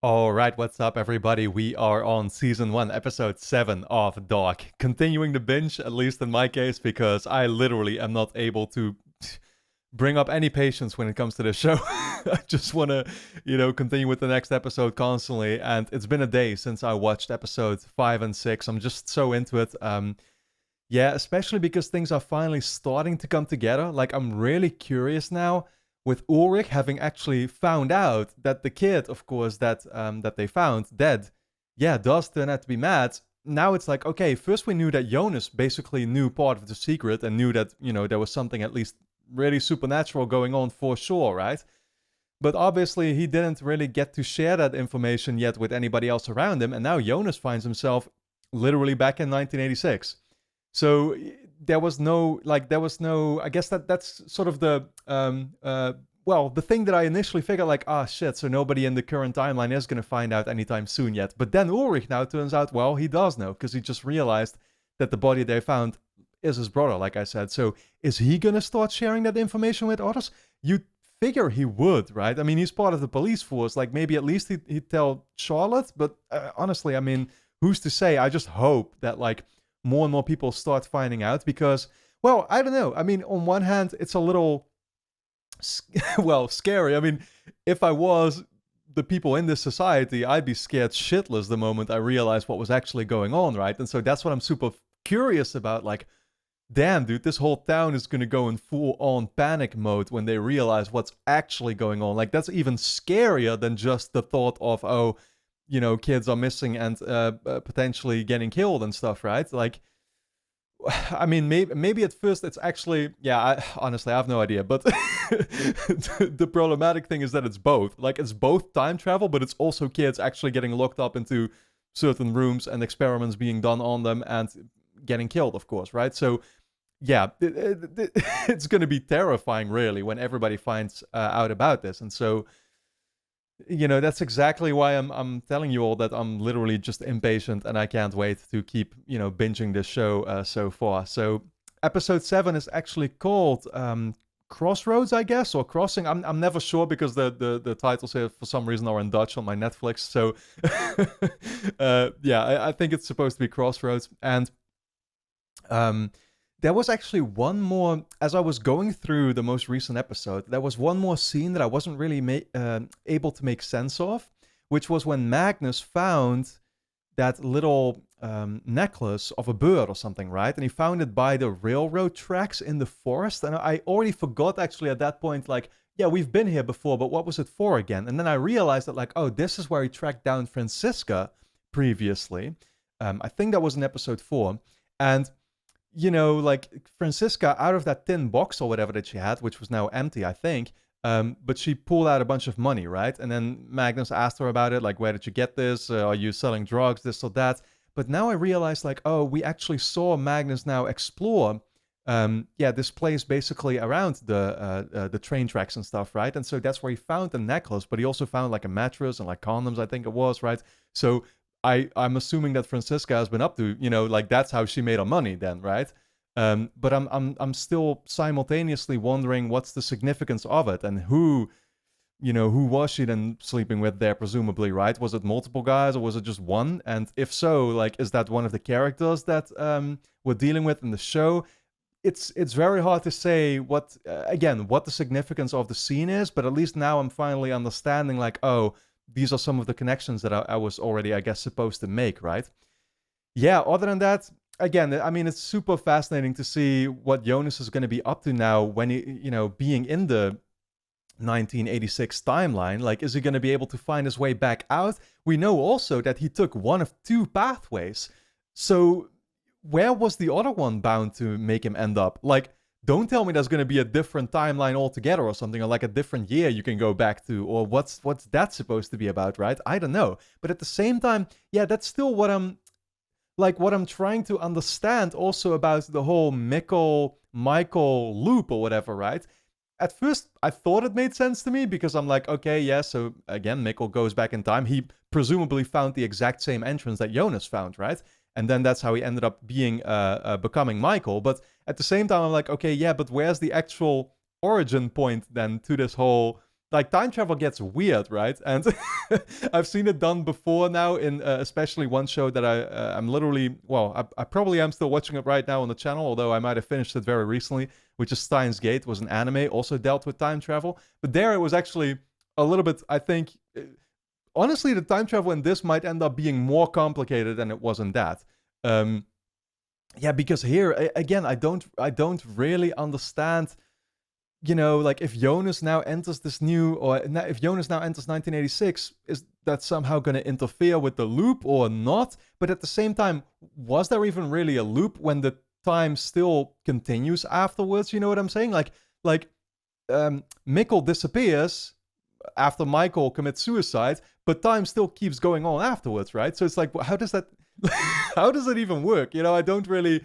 All right, what's up, everybody? We are on season 1, episode 7 of Dark. Continuing the binge, at least in my case, because I literally am not able to bring up any patience when it comes to this show. I just want to, continue with the next episode constantly. And it's been a day since I watched episodes 5 and 6. I'm just so into it. Yeah, especially because things are finally starting to come together. Like, I'm really curious now with Ulrich having actually found out that the kid, of course, that they found dead, yeah, does turn out to be mad. Now it's like, okay, first we knew that Jonas basically knew part of the secret and knew that, there was something at least really supernatural going on for sure, right? But obviously, he didn't really get to share that information yet with anybody else around him. And now Jonas finds himself literally back in 1986. So there was no, I guess that's sort of the thing that I initially figured, like, ah, shit, so nobody in the current timeline is going to find out anytime soon yet. But then Ulrich now turns out, well, he does know, because he just realized that the body they found is his brother, like I said. So is he going to start sharing that information with others? You figure he would, right? I mean, he's part of the police force. Like, maybe at least he'd tell Charlotte. But honestly, I mean, who's to say? I just hope that, like, more and more people start finding out because, well, I don't know. I mean, on one hand, it's a little, well, scary. I mean, if I was the people in this society, I'd be scared shitless the moment I realized what was actually going on, right? And so that's what I'm super curious about. Like, damn, dude, this whole town is going to go in full on panic mode when they realize what's actually going on. Like, that's even scarier than just the thought of, oh, kids are missing and potentially getting killed and stuff, right? Like, I mean, maybe at first it's actually, yeah, honestly, I have no idea. But the problematic thing is that it's both. Like, it's both time travel, but it's also kids actually getting locked up into certain rooms and experiments being done on them and getting killed, of course, right? So, yeah, it's going to be terrifying, really, when everybody finds out about this. And so, that's exactly why I'm telling you all that I'm literally just impatient and I can't wait to keep binging this show so far. So episode 7 is actually called Crossroads, I guess, or Crossing. I'm never sure because the titles here for some reason are in Dutch on my Netflix. So yeah, I think it's supposed to be Crossroads. And there was actually one more, as I was going through the most recent episode, there was one more scene that I wasn't really able to make sense of, which was when Magnus found that little necklace of a bird or something, right? And he found it by the railroad tracks in the forest. And I already forgot actually at that point, like, yeah, we've been here before, but what was it for again? And then I realized that, like, oh, this is where he tracked down Francisca previously. I think that was in episode 4. And like Francisca out of that tin box or whatever that she had, which was now empty, I think. But she pulled out a bunch of money, right? And then Magnus asked her about it, like, where did you get this? Are you selling drugs, this or that? But now I realized, like, oh, we actually saw Magnus now explore, this place basically around the train tracks and stuff, right? And so that's where he found the necklace, but he also found like a mattress and like condoms, I think it was, right? So I'm assuming that Francisca has been up to, like that's how she made her money then, right? But I'm still simultaneously wondering what's the significance of it and who was she then sleeping with there, presumably, right? Was it multiple guys or was it just one? And if so, like, is that one of the characters that we're dealing with in the show? It's very hard to say what the significance of the scene is, but at least now I'm finally understanding, like, oh, these are some of the connections that I was already, I guess, supposed to make, right? Yeah, other than that, again, I mean, it's super fascinating to see what Jonas is going to be up to now when he, being in the 1986 timeline. Like, is he going to be able to find his way back out? We know also that he took one of two pathways. So, where was the other one bound to make him end up? Like, don't tell me there's going to be a different timeline altogether or something, or like a different year you can go back to, or what's that supposed to be about, right? I don't know. But at the same time, yeah, that's still what I'm trying to understand also about the whole Michael loop or whatever, right? At first, I thought it made sense to me because I'm like, okay, yeah, so again, Mikkel goes back in time. He presumably found the exact same entrance that Jonas found, right? And then that's how he ended up becoming Michael. But at the same time, I'm like, okay, yeah, but where's the actual origin point then to this whole like time travel gets weird, right? And I've seen it done before now in especially one show that I'm literally, well, I probably am still watching it right now on the channel, although I might have finished it very recently, which is Steins Gate. Was an anime, also dealt with time travel, but there it was actually a little bit, I think, honestly, the time travel in this might end up being more complicated than it was in that. Yeah, because here again, I don't really understand. You know, like if Jonas now enters this new, or if Jonas now enters 1986, is that somehow going to interfere with the loop or not? But at the same time, was there even really a loop when the time still continues afterwards? You know what I'm saying? Like Mikkel disappears after Michael commits suicide, but time still keeps going on afterwards, right? So it's like, how does that, how does it even work? You know, I don't really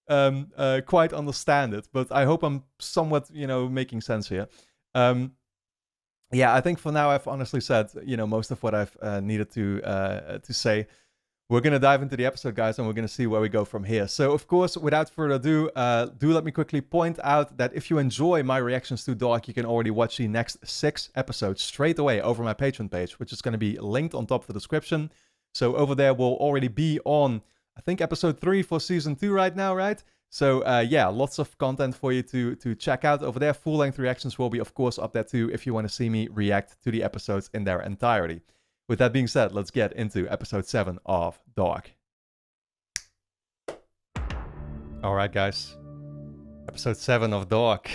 quite understand it, but I hope I'm somewhat, you know, making sense here. Yeah, I think for now I've honestly said, you know, most of what I've needed to say. We're going to dive into the episode, guys, and we're going to see where we go from here. So, of course, without further ado, do let me quickly point out that if you enjoy my reactions to Dark, you can already watch the next 6 episodes straight away over my Patreon page, which is going to be linked on top of the description. So over there, we'll already be on, I think, episode 3 for season 2 right now, right? So, yeah, lots of content for you to check out over there. Full-length reactions will be, of course, up there too if you want to see me react to the episodes in their entirety. With that being said, let's get into episode 7 of Dark. Alright, guys. Episode 7 of Dark.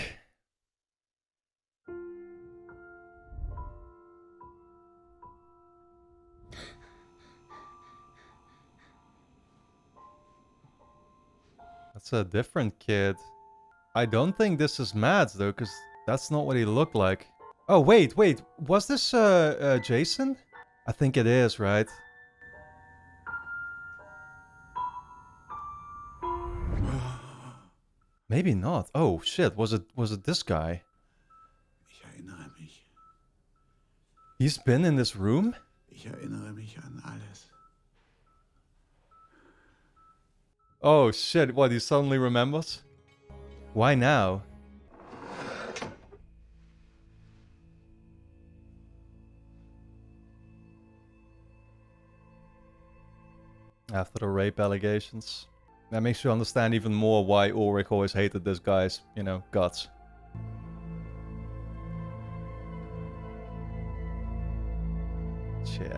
That's a different kid. I don't think this is Mads, though, because that's not what he looked like. Oh, wait. Was this Jason? I think it is, right? Maybe not. Oh shit, was it this guy? Ich erinnere mich. He's been in this room? Ich erinnere mich an alles. Oh shit, what, he suddenly remembers? Why now? After the rape allegations. That makes you understand even more why Ulrich always hated this guy's, you know, guts. Yeah.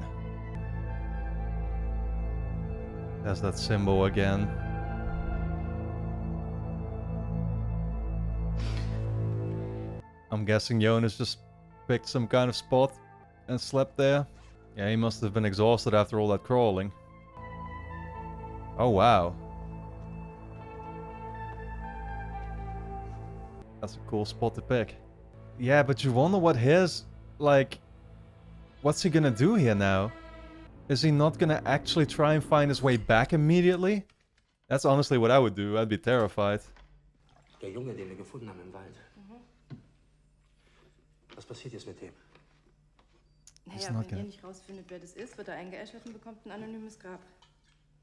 There's that symbol again. I'm guessing Jonas just picked some kind of spot and slept there. Yeah, he must have been exhausted after all that crawling. Oh, wow. That's a cool spot to pick. Yeah, but you wonder what his, like, what's he gonna do here now? Is he not gonna actually try and find his way back immediately? That's honestly what I would do. I'd be terrified. Der Junge, den wir gefunden haben im Wald. Was passiert jetzt mit dem? Naja, wenn ihr nicht rausfindet, wer das ist, wird er eingeäschert und bekommt ein anonymes Grab.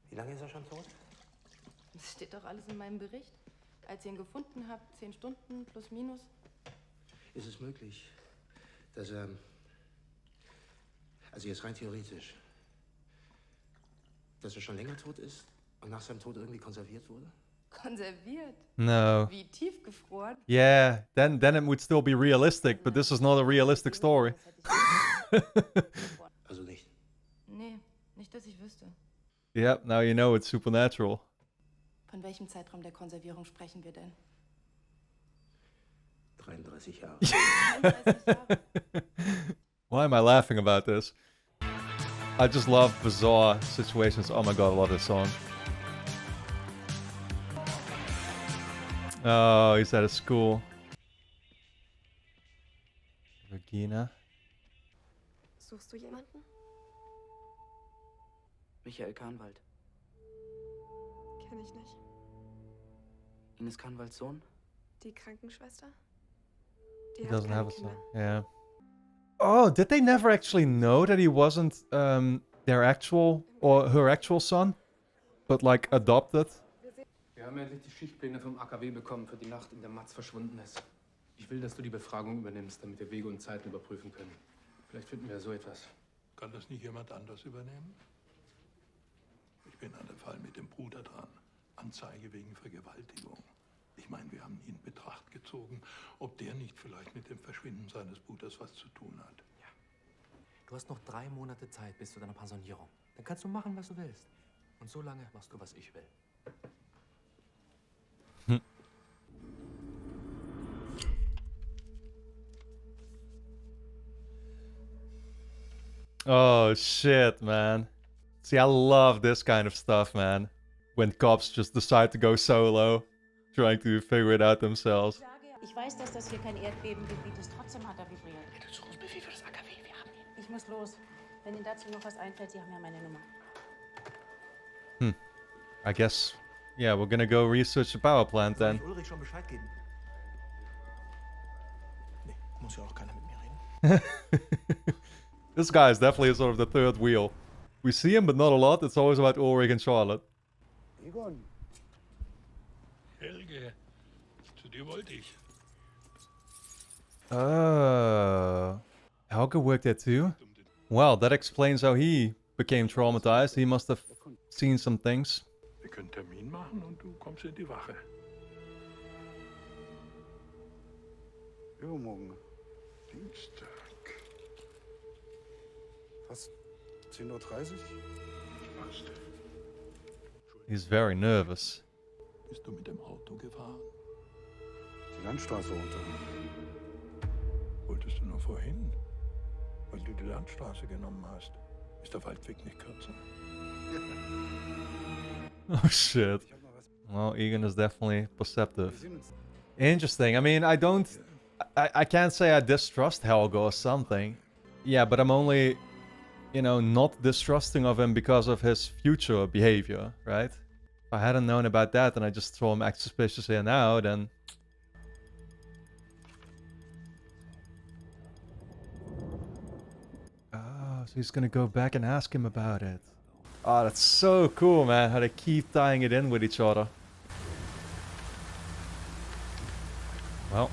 Wie lange ist er schon tot? Das steht doch alles in meinem Bericht. Als ihr ihn gefunden habt, 10 Stunden plus minus. Ist es möglich, dass er... Also jetzt rein theoretisch. Dass er schon länger tot ist und nach seinem Tod irgendwie konserviert wurde? Konserviert? No. Wie tiefgefroren? Yeah, then it would still be realistic, but this is not a realistic story. Also nicht? Nee, nicht, dass ich wüsste. Yep, now you know it's supernatural. Von welchem Zeitraum der Konservierung sprechen wir denn? 33 Jahre. 33 Jahre? Why am I laughing about this? I just love bizarre situations. Oh my god, I love this song. Oh, he's at a school. Regina. Suchst du jemanden? Michael Kahnwald. Kenn ich nicht. Ines Kahnwalds Sohn? Die Krankenschwester? He Die hat doesn't keine have a Kinder. son. Yeah. Oh, did they never actually know that he wasn't their actual or her actual son, but like adopted? Wir haben endlich die Schichtpläne vom AKW bekommen für die Nacht, in der Mats verschwunden ist. Ich will, dass du die Befragung übernimmst, damit wir Wege und Zeiten überprüfen können. Vielleicht finden wir so etwas. Kann das nicht jemand anders übernehmen? Ich bin an dem Fall mit dem Bruder dran. Anzeige wegen Vergewaltigung. Ich meine, wir haben ihn in Betracht gezogen, ob der nicht vielleicht mit dem Verschwinden seines Bruders was zu tun hat. Ja. Du hast noch 3 Monate Zeit bis zu deiner Pensionierung. Dann kannst du machen, was du willst. Und so lange machst du, was ich will. Oh shit, man. See, I love this kind of stuff, man. When cops just decide to go solo, trying to figure it out themselves. Ich weiß, dass das hier kein Erdbebengebiet ist. Trotzdem hat er vibriert. Untersuchungsbefehl für das AKW, wir haben ihn. Ich muss los. Wenn Ihnen dazu noch was einfällt, Sie haben ja meine Nummer. I guess, yeah, we're gonna go research the power plant then. Soll ich Ulrich schon Bescheid geben? Nee, muss ja auch keiner mit mir reden. This guy is definitely sort of the third wheel. We see him, but not a lot. It's always about Ulrich and Charlotte. Egon. Helge, zu dir wollte ich. Oh. Helge worked there too? Well, that explains how he became traumatized. He must have seen some things. Wir können Termin machen und du kommst in die Wache. Übermorgen. Dienstag. Was? 10:30 Uhr? Passt. He's very nervous. Bist du mit dem Auto gefahren? Die Landstraße runter. Wolltest du nur vorhin? Weil du die Landstraße genommen hast. Ist der Waldweg nicht kürzer? Oh shit. Well, Egan is definitely perceptive. Interesting. I mean, I can't say I distrust Helge or something. Yeah, but I'm only, you know, not distrusting of him because of his future behavior, right? If I hadn't known about that and I just saw him act suspicious here now, then... Oh, so he's gonna go back and ask him about it. Oh, that's so cool, man, how they keep tying it in with each other. Well.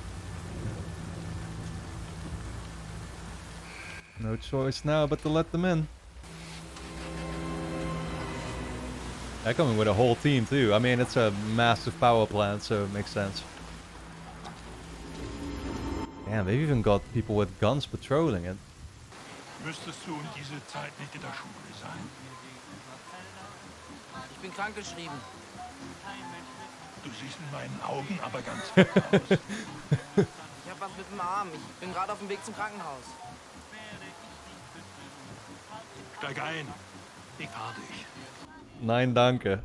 No choice now but to let them in. They're coming with a whole team too. I mean, it's a massive power plant, so it makes sense. Damn, they've even got people with guns patrolling it. Müsstest du um diese Zeit nicht in der Schule sein? Ich bin krankgeschrieben. Du siehst in meinen Augen aber ganz fit aus. Ich hab was mit dem Arm. Ich bin gerade auf dem Weg zum Krankenhaus. Steig ein. Ich fahr dich. Nein, danke.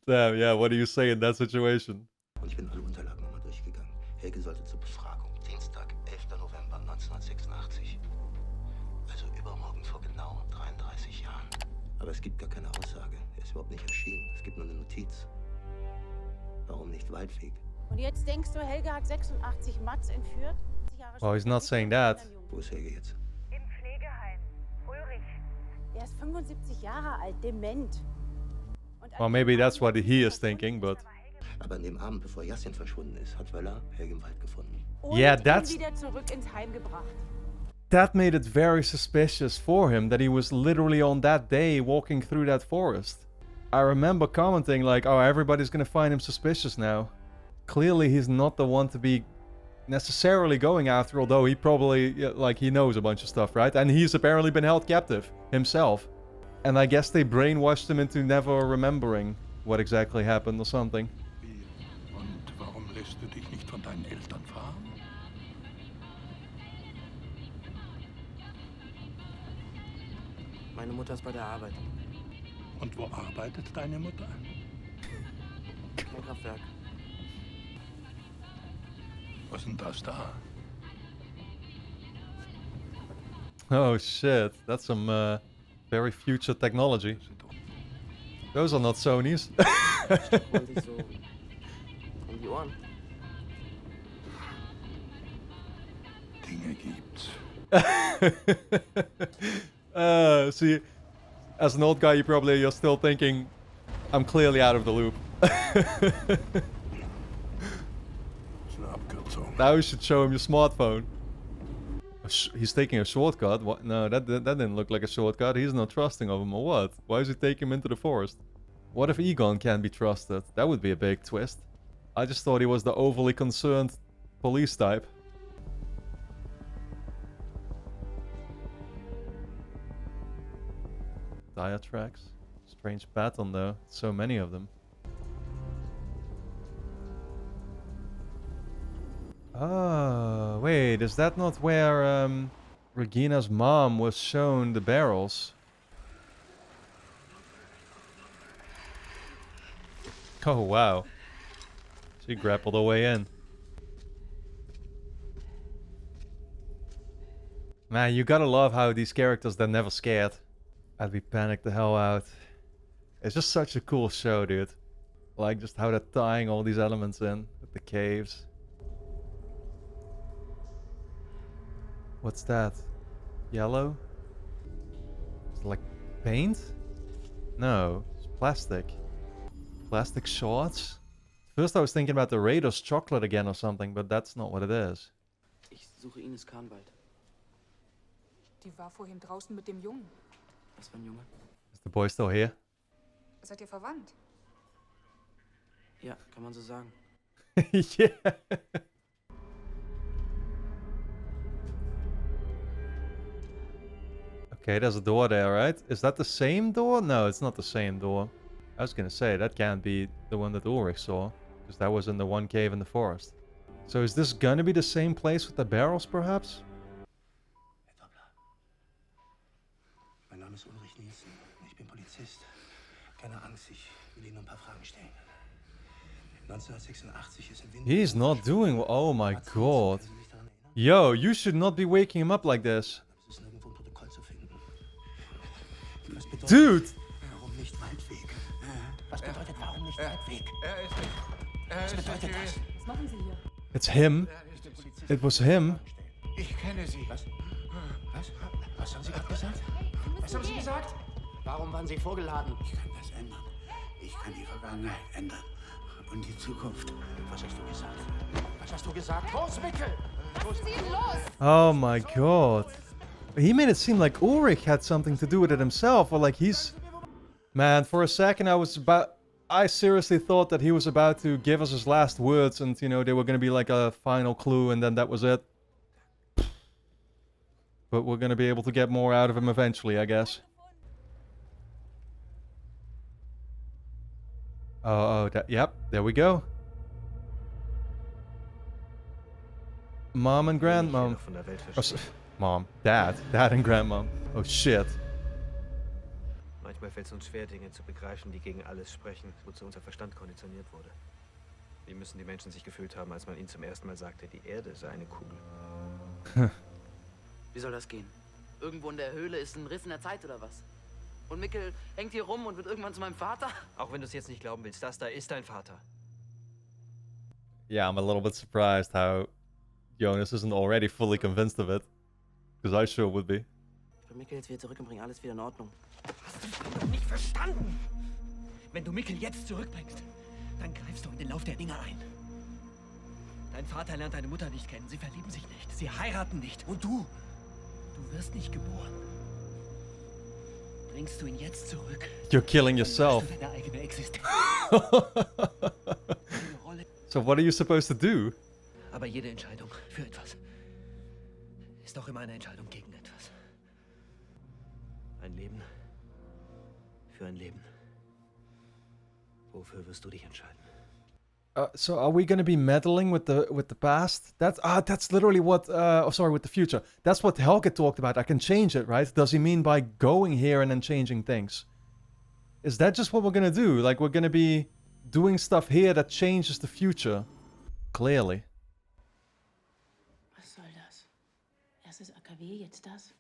Damn, yeah, what do you say in that situation? Und ich bin alle Unterlagen nochmal durchgegangen. Helge sollte zur Befragung. Dienstag, 11. November 1986. Also übermorgen vor genau 33 Jahren. Aber es gibt gar keine Aussage. Er ist überhaupt nicht erschienen. Es gibt nur eine Notiz. Warum nicht Waldweg? Und jetzt denkst du, Helge hat 86 Mats entführt? Well, he's not saying that. Wo ist Helge jetzt? Im Pflegeheim. Ulrich. Er ist 75 Jahre alt, dement. Well, maybe that's what he is thinking, but... Aber an dem Abend, bevor Jasin verschwunden ist, hat Wöller Helge im Wald gefunden. Yeah, Und that's... ihn wieder zurück ins Heim gebracht. That made it very suspicious for him that he was literally on that day walking through that forest. I remember commenting like, oh, everybody's gonna find him suspicious now. Clearly he's not the one to be necessarily going after, although he probably, like, he knows a bunch of stuff, right? And he's apparently been held captive himself. And I guess they brainwashed him into never remembering what exactly happened or something. Und warum lässt du dich nicht von deinen Eltern fahren? Meine Mutter ist bei der Arbeit. Und wo arbeitet deine Mutter? Kernkraftwerk. Was ist denn das da? Oh shit, that's some very future technology. Those are not Sony's. Und sich so um die Ohren. Dinge gibt's. See, as an old guy, you're still thinking, I'm clearly out of the loop. Now you should show him your smartphone. He's taking a shortcut? What? No, that didn't look like a shortcut. He's not trusting of him or what? Why is he taking him into the forest? What if Egon can't be trusted? That would be a big twist. I just thought he was the overly concerned police type. Tire tracks. Strange pattern though. So many of them. Oh, wait. Is that not where Regina's mom was shown the barrels? Oh, wow. She grappled her way in. Man, you gotta love how these characters, they're never scared. I'd be panicked the hell out. It's just such a cool show, dude. Like, just how they're tying all these elements in with the caves. What's that? Yellow? Is it like paint? No, it's plastic. Plastic shorts? First I was thinking about the Raiders chocolate again or something, but that's not what it is. Ich suche Ines Kahnwald. Die war vorhin draußen mit dem Jungen. Was für ein Junge? Is the boy still here? Seid ihr verwandt? Ja, kann man so sagen. Yeah. Okay, there's a door there, right? Is that the same door? No, it's not the same door. I was gonna say, that can't be the one that Ulrich saw. Because that was in the one cave in the forest. So is this gonna be the same place with the barrels, perhaps? Mein Name ist Ulrich Nielsen. Ich bin Polizist. Keine Angst, ich will Ihnen ein paar Fragen stellen. 1986 ist im Winter... He's not doing well. Oh my god. Yo, you should not be waking him up like this. Dude! Warum nicht Waldweg? Was bedeutet warum nicht Waldweg? Was machen Sie hier? It's him. It was him. Ich kenne Sie. Was haben Sie gerade gesagt? Was haben Sie gesagt? Warum waren Sie vorgeladen? Ich kann das ändern. Ich kann die Vergangenheit ändern. Und die Zukunft. Was hast du gesagt? Was hast du gesagt? Los, Mickel! Lassen Sie ihn los! Oh my god. He made it seem like Ulrich had something to do with it himself, or like he's... Man, for a second I seriously thought that he was about to give us his last words and, you know, they were gonna be like a final clue and then that was it. But we're gonna be able to get more out of him eventually, I guess. Yep, there we go. Mom and grandmom. Mom, Dad and Grandmom. Oh shit. Manchmal fällt es uns schwer, Dinge zu begreifen, die gegen alles sprechen, wozu unser Verstand konditioniert wurde. Wie müssen die Menschen sich gefühlt haben, als man ihnen zum ersten Mal sagte, die Erde sei eine Kugel? Wie soll das gehen? Irgendwo in der Höhle ist ein Riss in der Zeit oder was? Und Mickel hängt hier rum und wird irgendwann zu meinem Vater? Auch wenn du es jetzt nicht glauben willst, das da ist dein Vater. Yeah, I'm a little bit surprised how Jonas isn't already fully convinced of it. Because I sure would be. Ich bring Mickel jetzt wieder zurück und bring alles wieder in Ordnung. Hast du das noch nicht verstanden? Wenn du Mickel jetzt zurückbringst, dann greifst du in den Lauf der Dinge ein. Dein Vater lernt deine Mutter nicht kennen. Sie verlieben sich nicht. Sie heiraten nicht. Und du wirst nicht geboren. Bringst du ihn jetzt zurück? You're killing yourself. Deine eigene Existenz. So what are you supposed to do? Aber jede Entscheidung für etwas ist auch immer eine Entscheidung gegen etwas. Ein Leben für ein Leben. Wofür wirst du dich entscheiden? So are we gonna be meddling with the past? That's literally what with the future. That's what Helge talked about. I can change it, right? Does he mean by going here and then changing things? Is that just what we're gonna do? Like we're gonna be doing stuff here that changes the future? Clearly. Was soll das? Erstes AKW, jetzt das?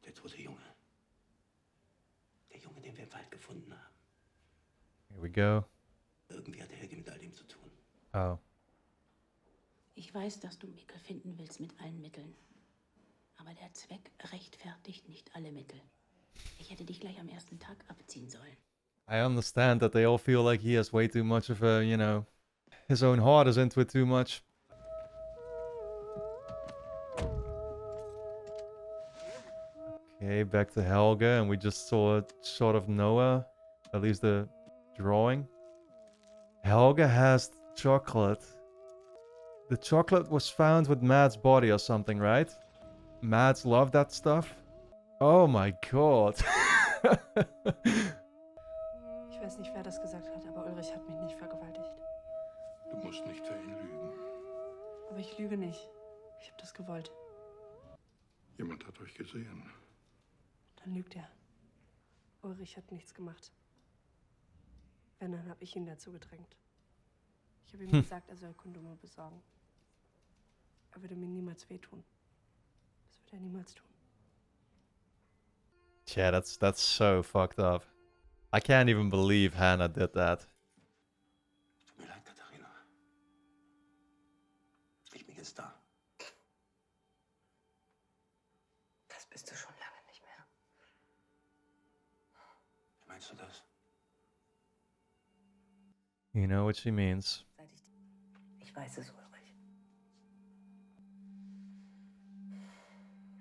Der tote Junge. Der Junge, den wir im Wald gefunden haben. Here we go. Irgendwie hat Helge mit all dem zu tun. Oh. Ich weiß, dass du Mickel finden willst mit allen Mitteln. Aber der Zweck rechtfertigt nicht alle Mittel. Ich hätte dich gleich am ersten Tag abziehen sollen. I understand that they all feel like he has way too much of a, you know, his own heart is into it too much. Okay, back to Helge, and we just saw a shot of Noah. At least the drawing. Helge has chocolate. The chocolate was found with Matt's body or something, right? Mads loved that stuff. Oh my god. Ich weiß nicht, wer das gesagt hat, aber Ulrich hat mich nicht vergewaltigt. Du musst nicht für ihn lügen. Aber ich lüge nicht. Ich habe das gewollt. Jemand hat euch gesehen. Dann lügt er. Ulrich hat nichts gemacht. Wenn, dann habe ich ihn dazu gedrängt. Ich habe ihm gesagt, er soll Kondome besorgen. Er würde mir niemals wehtun. Das würde er niemals tun. Yeah, that's so fucked up. I can't even believe Hannah did that. Tut mir leid, Katharina. Ich bin jetzt da. Das bist du schon lange nicht mehr. Wie meinst du das? You know what she means. Ich weiß es, Ulrich.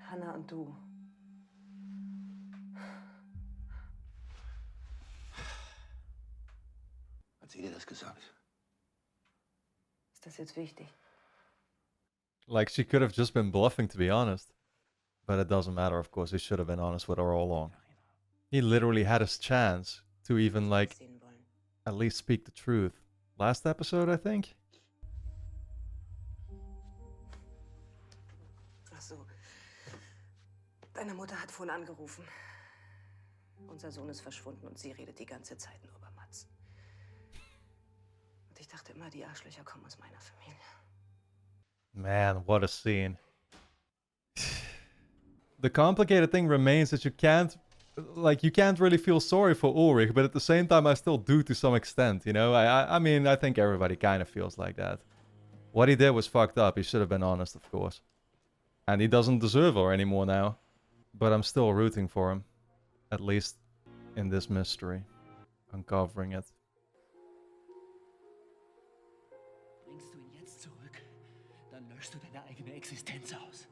Hannah und du. Hat sie dir das gesagt? Ist das jetzt wichtig? Like, she could have just been bluffing, to be honest. But it doesn't matter, of course. He should have been honest with her all along. He literally had his chance to even, like, at least speak the truth. Last episode, I think? Ach so. Deine Mutter hat vorhin angerufen. Unser Sohn ist verschwunden und sie redet die ganze Zeit nur über Mats. Und ich dachte immer, die Arschlöcher kommen aus meiner Familie. Man, what a scene. The complicated thing remains that you can't really feel sorry for Ulrich, but at the same time I still do to some extent, you know? I mean, I think everybody kind of feels like that. What he did was fucked up. He should have been honest, of course. And he doesn't deserve her anymore now. But I'm still rooting for him. At least in this mystery. Uncovering it. Bringst du ihn jetzt zurück, dann löschst du deine eigene Existenz aus.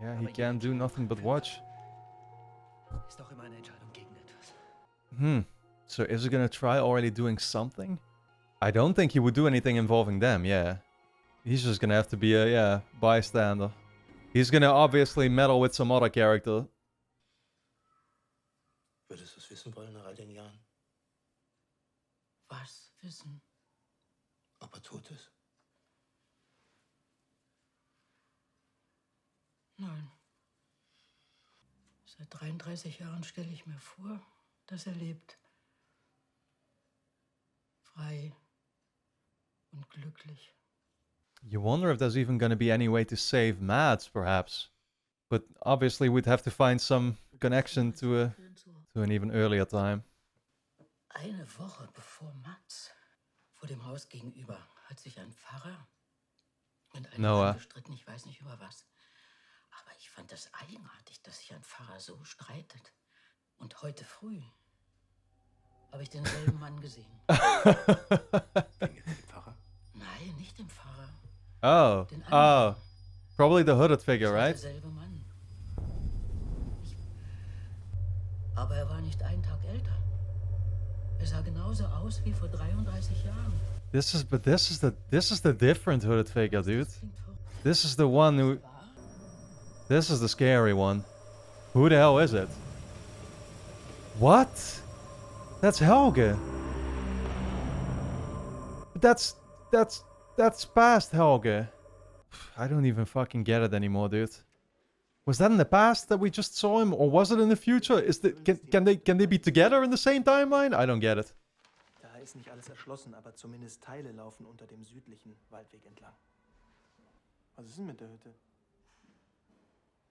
Yeah, he can't do nothing but watch. Ist doch immer eine Entscheidung gegen etwas. So is he gonna try already doing something? I don't think he would do anything involving them, yeah. He's just gonna have to be a, bystander. He's gonna obviously meddle with some other character. Würdest du es wissen wollen nach all den Jahren? Was wissen? Ob er tot ist? Nein. Seit 33 Jahren stelle ich mir vor, dass er lebt. Frei und glücklich. You wonder if there's even gonna be any way to save Mads, perhaps. But obviously we'd have to find some connection to an even earlier time. Eine Woche bevor Mats vor dem Haus gegenüber hat sich ein Pfarrer und ein Mann gestritten, ich weiß nicht über was. Aber ich fand es eigenartig, dass sich ein Pfarrer so streitet. Und heute früh habe ich denselben Mann gesehen. Den Pfarrer? Nein, nicht den Pfarrer. Oh. Probably the hooded figure, right? Derselbe Mann. Aber er war nicht einen Tag älter. Er sah genauso aus wie vor 33 Jahren. This is the different hooded figure, dude. This is the one who... This is the scary one. Who the hell is it? What? That's Helge. That's past Helge. I don't even fucking get it anymore, dude. Was that in the past that we just saw him, or was it in the future? Can they be together in the same timeline? I don't get it. Da ist nicht alles erschlossen, aber zumindest Teile laufen unter dem südlichen Waldweg entlang. Was ist denn mit der Hütte?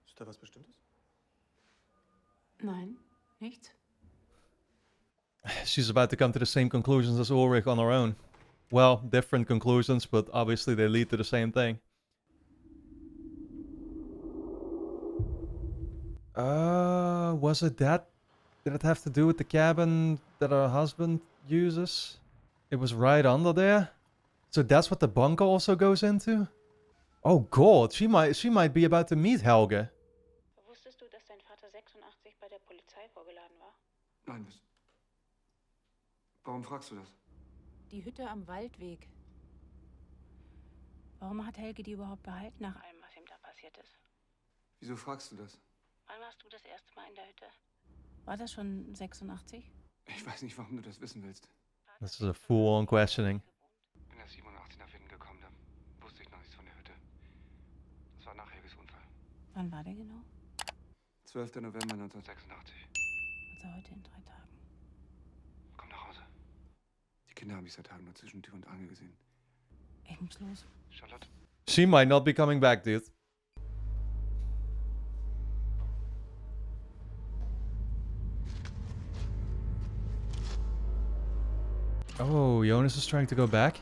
Ist da was Bestimmtes? Nein, nichts. She's about to come to the same conclusions as Ulrich on her own. Well, different conclusions, but obviously they lead to the same thing. Was it that? Did it have to do with the cabin that her husband uses? It was right under there? So that's what the bunker also goes into? Oh God, she might be about to meet Helge. Wusstest du, dass dein Vater 86 bei der Polizei vorgeladen war? Nein, was? Warum fragst du das? Die Hütte am Waldweg. Warum hat Helge die überhaupt behalten nach allem, was ihm da passiert ist? Wieso fragst du das? Wann warst du das erste Mal in der Hütte? War das schon 86? Ich weiß nicht, warum du das wissen willst. This is a full-on questioning. Ich bin erst 87 nach Witten gekommen, da wusste ich noch nichts von der Hütte. Das war nach Helges Unfall. Wann war der genau? 12. November 1986. Also heute in 3 Tagen. Komm nach Hause. Die Kinder haben mich seit Tagen nur zwischen Tür und Angel gesehen. Ich muss los. Charlotte. She might not be coming back, dude. Oh, Jonas is trying to go back?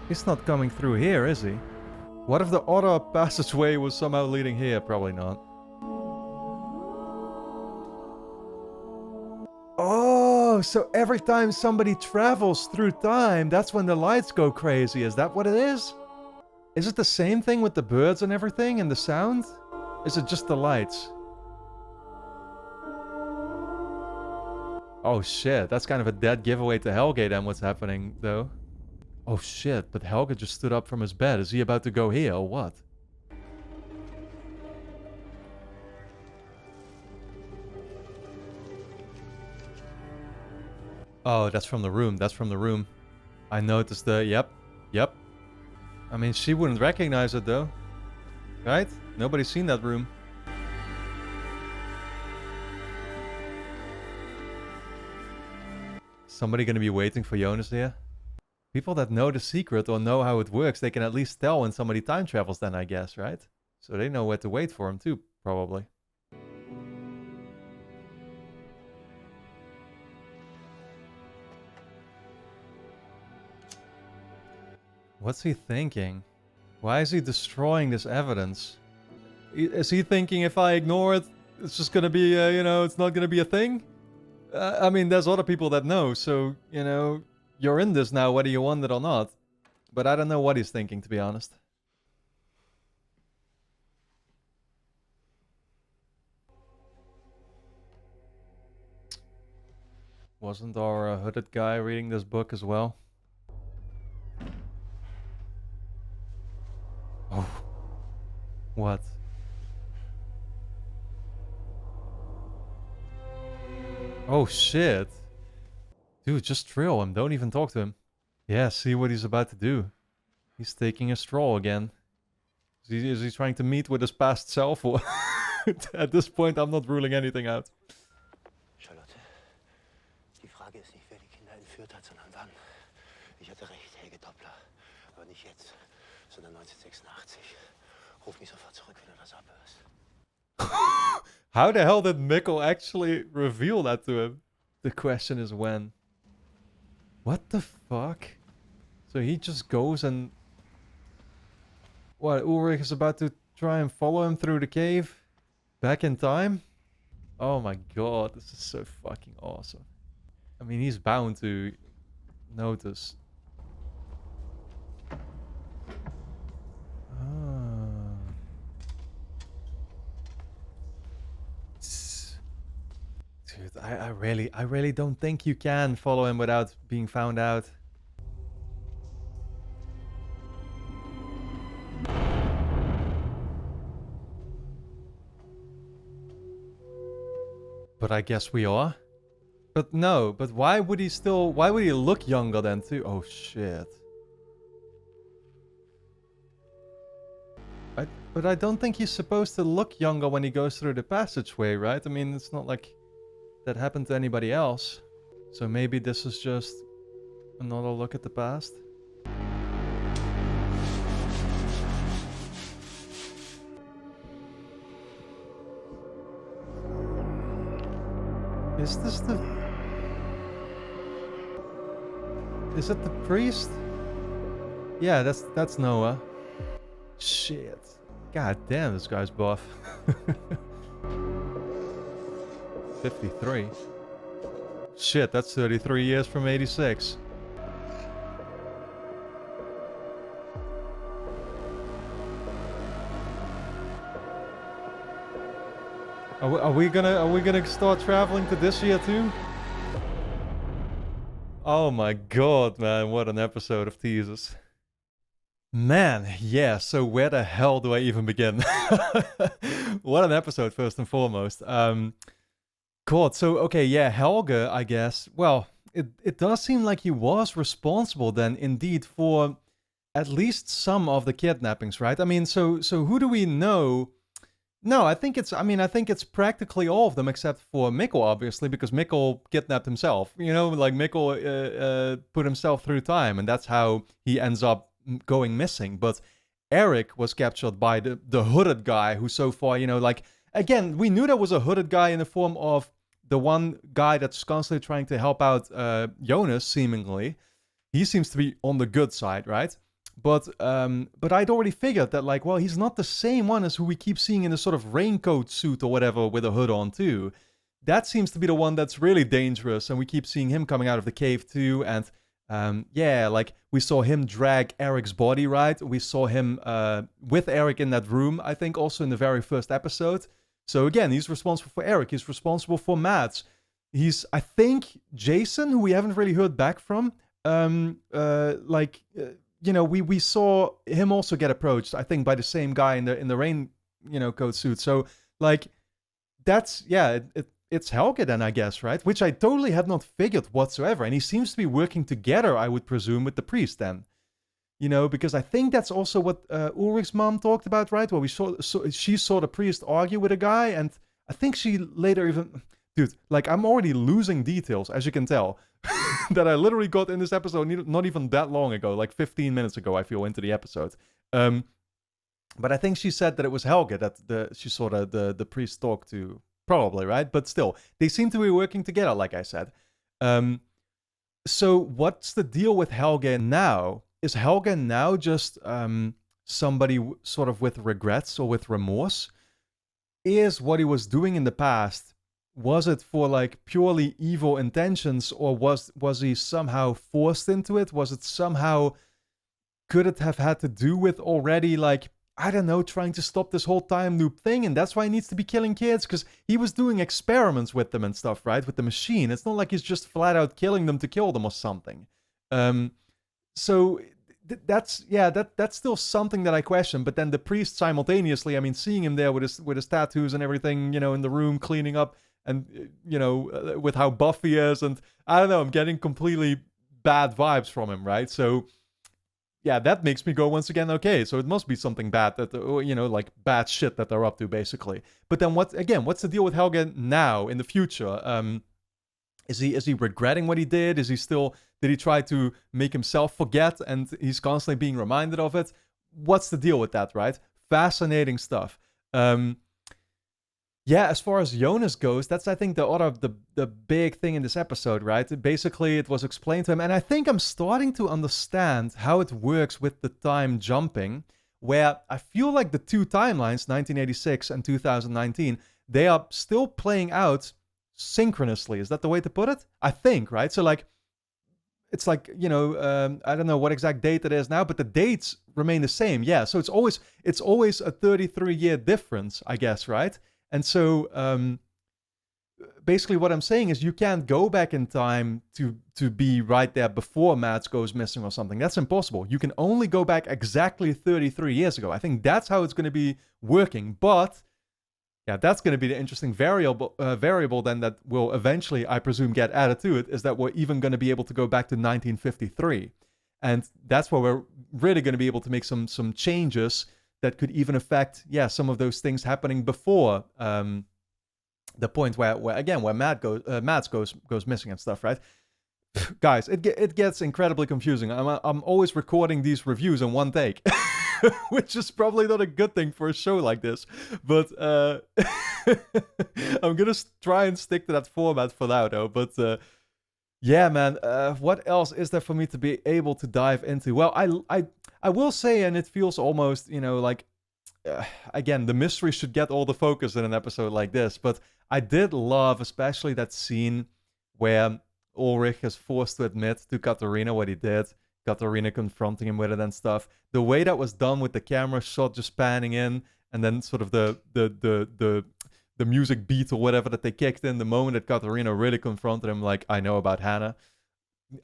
He's not coming through here, is he? What if the other passageway was somehow leading here? Probably not. Oh, so every time somebody travels through time, that's when the lights go crazy. Is that what it is? Is it the same thing with the birds and everything and the sound? Is it just the lights? Oh shit, that's kind of a dead giveaway to Helge then, what's happening though. Oh shit, but Helge just stood up from his bed. Is he about to go here or what? Oh, that's from the room. That's from the room. I noticed the... Yep. I mean, she wouldn't recognize it though. Right? Nobody's seen that room. Somebody gonna be waiting for Jonas here? People that know the secret or know how it works, they can at least tell when somebody time travels then, I guess, right? So they know where to wait for him too, probably. What's he thinking? Why is he destroying this evidence? Is he thinking if I ignore it, it's just gonna be, you know, it's not gonna be a thing? I mean, there's other people that know, so, you know, you're in this now whether you want it or not. But I don't know what he's thinking, to be honest. Wasn't our hooded guy reading this book as well? Oh. What? Oh shit. Dude, just drill him. Don't even talk to him. Yeah, see what he's about to do. He's taking a stroll again. Is he trying to meet with his past self? Or at this point, I'm not ruling anything out. Charlotte, die Frage ist nicht, wer die Kinder entführt hat, sondern wann. Ich hatte recht, Helge Doppler. Aber nicht jetzt, sondern 1986. Ruf mich sofort zurück, wenn du das abhörst. How the hell did Mikkel actually reveal that to him? The question is when. What the fuck? So he just goes and... What, Ulrich is about to try and follow him through the cave? Back in time? Oh my god, this is so fucking awesome. I mean, he's bound to notice. Dude, I really don't think you can follow him without being found out. But I guess we are. But no, but why would he look younger then too? Oh shit. But I don't think he's supposed to look younger when he goes through the passageway, right? I mean, it's not like that happened to anybody else. So maybe this is just another look at the past. Is this the... Is it the priest? Yeah, that's Noah. Shit. God damn, this guy's buff. 53. Shit, that's 33 years from 86. Are we gonna start traveling to this year too? Oh my god, man, what an episode of teases. Man, yeah, so where the hell do I even begin? What an episode, first and foremost. God, so, okay, yeah, Helge, I guess. Well, it does seem like he was responsible then, indeed, for at least some of the kidnappings, right? I mean, so who do we know? No, I think it's practically all of them except for Mikkel, obviously, because Mikkel kidnapped himself. You know, like Mikkel put himself through time, and that's how he ends up going missing. But Eric was captured by the hooded guy who so far, you know, like, again, we knew there was a hooded guy in the form of the one guy that's constantly trying to help out Jonas, seemingly. He seems to be on the good side, right? But I'd already figured that, like, well, he's not the same one as who we keep seeing in the sort of raincoat suit or whatever with a hood on too. That seems to be the one that's really dangerous, and we keep seeing him coming out of the cave too. And yeah, like, we saw him drag Eric's body, right? We saw him with Eric in that room, I think, also in the very first episode. So again, he's responsible for Eric. He's responsible for Mads. He's, I think, Jason, who we haven't really heard back from. You know, we saw him also get approached, I think, by the same guy in the rain, you know, coat suit. So, like, that's, yeah, it's Helge then, I guess, right? Which I totally had not figured whatsoever. And he seems to be working together, I would presume, with the priest then. You know, because I think that's also what Ulrich's mom talked about, right? Well, she saw the priest argue with a guy, and I think she later even... Dude, like, I'm already losing details, as you can tell, that I literally got in this episode not even that long ago, like 15 minutes ago, I feel, into the episode. But I think she said that it was Helge that she saw the priest talk to, probably, right? But still, they seem to be working together, like I said. So what's the deal with Helge now? Is Helge now just somebody sort of with regrets or with remorse? Is what he was doing in the past, was it for like purely evil intentions, or was he somehow forced into it? Was it somehow, could it have had to do with already, like, I don't know, trying to stop this whole time loop thing, and that's why he needs to be killing kids? Because he was doing experiments with them and stuff, right? With the machine. It's not like he's just flat out killing them to kill them or something. So that's still something that I question. But then the priest simultaneously, I mean, seeing him there with his tattoos and everything, you know, in the room cleaning up, and, you know, with how buff he is, and I don't know, I'm getting completely bad vibes from him, right? So, yeah, that makes me go once again, okay, so it must be something bad that, you know, like bad shit that they're up to, basically. But then what's the deal with Helge now, in the future? Is he regretting what he did? Did he try to make himself forget, and he's constantly being reminded of it? What's the deal with that, right? Fascinating stuff. Yeah, as far as Jonas goes, that's, I think, the big thing in this episode, right? Basically, it was explained to him, and I think I'm starting to understand how it works with the time jumping, where I feel like the two timelines, 1986 and 2019, they are still playing out synchronously. Is that the way to put it? I think, right? So, like, it's like, you know, I don't know what exact date it is now, but the dates remain the same. Yeah, so it's always a 33-year difference, I guess, right? And so, basically what I'm saying is you can't go back in time to be right there before Mads goes missing or something. That's impossible. You can only go back exactly 33 years ago. I think that's how it's going to be working. But, yeah, that's going to be the interesting variable then that will eventually, I presume, get added to it, is that we're even going to be able to go back to 1953. And that's where we're really going to be able to make some changes that could even affect, yeah, some of those things happening before the point where Mads goes missing and stuff, right? Guys, it gets incredibly confusing. I'm always recording these reviews in one take, which is probably not a good thing for a show like this. But I'm gonna try and stick to that format for now, though. But yeah, man, what else is there for me to be able to dive into? Well, I will say, and it feels almost, you know, like again, the mystery should get all the focus in an episode like this. But I did love, especially that scene where Ulrich is forced to admit to Katarina what he did. Katarina confronting him with it and stuff. The way that was done with the camera shot just panning in, and then sort of the music beat or whatever that they kicked in the moment that Katarina really confronted him, like, I know about Hannah.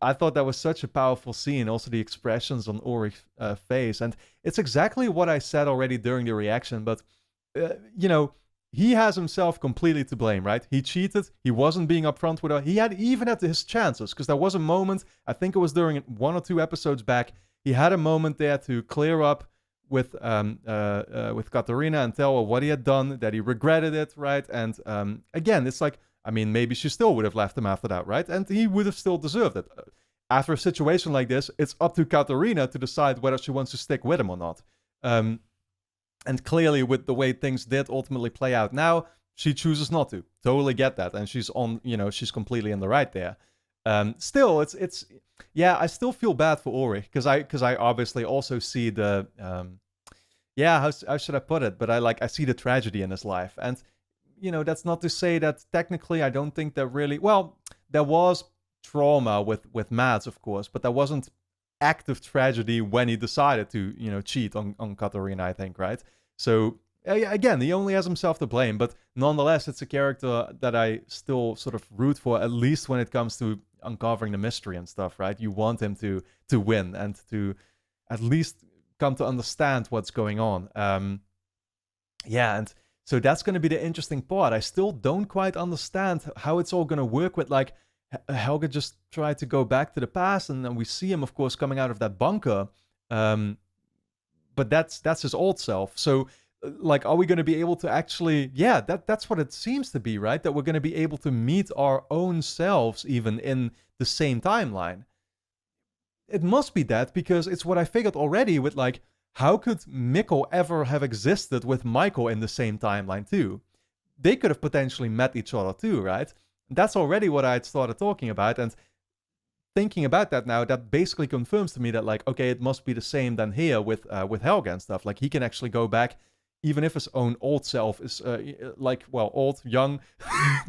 I thought that was such a powerful scene. Also, the expressions on Ulrich's face. And it's exactly what I said already during the reaction. But, you know, he has himself completely to blame, right? He cheated. He wasn't being upfront with her. He had even had his chances. Because there was a moment, I think it was during 1 or 2 episodes back, he had a moment there to clear up with Katarina and tell her what he had done, that he regretted it, right? And again, it's like, I mean, maybe she still would have left him after that, right? And he would have still deserved it. After a situation like this, it's up to Katarina to decide whether she wants to stick with him or not. And clearly, with the way things did ultimately play out now, she chooses not to. Totally get that. And she's on, you know, she's completely in the right there. Still, it's yeah, I still feel bad for Ulrich, because I obviously also see the, how should I put it? But I see the tragedy in his life. And, you know, that's not to say that technically I don't think that really... Well, there was trauma with Mads, of course, but there wasn't active tragedy when he decided to, you know, cheat on Katarina, I think, right? So, again, he only has himself to blame, but nonetheless, it's a character that I still sort of root for, at least when it comes to uncovering the mystery and stuff, right? You want him to win and to at least come to understand what's going on. And so that's going to be the interesting part. I still don't quite understand how it's all going to work with, like, Helge just tried to go back to the past, and then we see him, of course, coming out of that bunker. But that's his old self. So, like, are we going to be able to actually... Yeah, that's what it seems to be, right? That we're going to be able to meet our own selves even in the same timeline. It must be that, because it's what I figured already with, like, how could Mikkel ever have existed with Michael in the same timeline too? They could have potentially met each other too, right? That's already what I had started talking about, and thinking about that now, that basically confirms to me that, like, okay, it must be the same than here with Helge and stuff. Like, he can actually go back, even if his own old self is, old, young.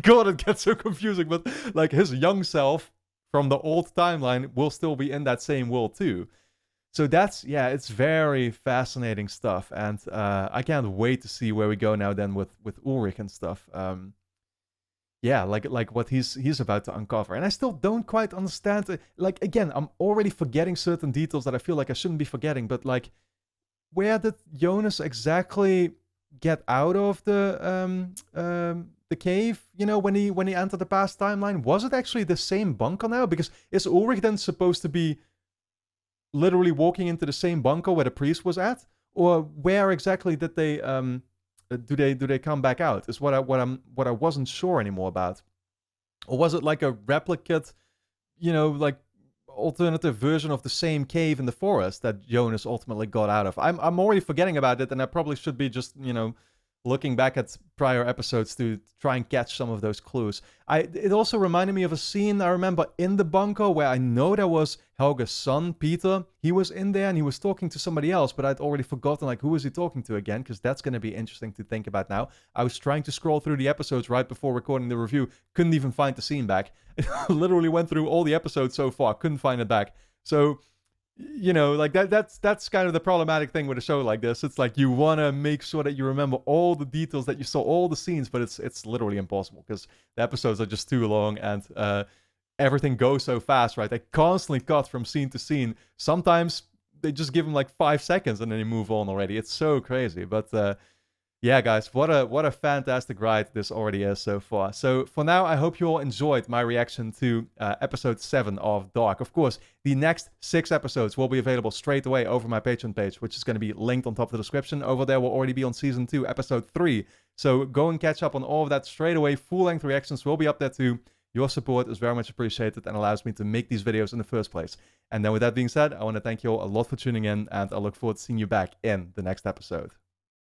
God, it gets so confusing, but, like, his young self from the old timeline will still be in that same world too. So that's, it's very fascinating stuff, and I can't wait to see where we go now then with Ulrich and stuff. Like what he's about to uncover. And I still don't quite understand. Like, again, I'm already forgetting certain details that I feel like I shouldn't be forgetting, but, like, where did Jonas exactly get out of the cave, you know, when he entered the past timeline? Was it actually the same bunker now? Because is Ulrich then supposed to be literally walking into the same bunker where the priest was at, or where exactly did they do they come back out? Is what I wasn't sure anymore about. Or was it like a replicate, you know, like alternative version of the same cave in the forest that Jonas ultimately got out of? I'm already forgetting about it, and I probably should be just, you know, looking back at prior episodes to try and catch some of those clues. It also reminded me of a scene I remember in the bunker where I know there was Helge's son, Peter. He was in there and he was talking to somebody else, but I'd already forgotten, like, who was he talking to again? Because that's going to be interesting to think about now. I was trying to scroll through the episodes right before recording the review. Couldn't even find the scene back. Literally went through all the episodes so far. Couldn't find it back. So, you know, like, that's kind of the problematic thing with a show like this. It's like you want to make sure that you remember all the details, that you saw all the scenes, but it's literally impossible because the episodes are just too long, and everything goes so fast, right? They constantly cut from scene to scene. Sometimes they just give them like 5 seconds and then they move on already. It's so crazy. But yeah, guys, what a fantastic ride this already is so far. So for now, I hope you all enjoyed my reaction to episode 7 of Dark. Of course, the next 6 episodes will be available straight away over my Patreon page, which is going to be linked on top of the description. Over there, we'll already be on season 2, episode 3. So go and catch up on all of that straight away. Full-length reactions will be up there too. Your support is very much appreciated and allows me to make these videos in the first place. And then with that being said, I want to thank you all a lot for tuning in, and I look forward to seeing you back in the next episode.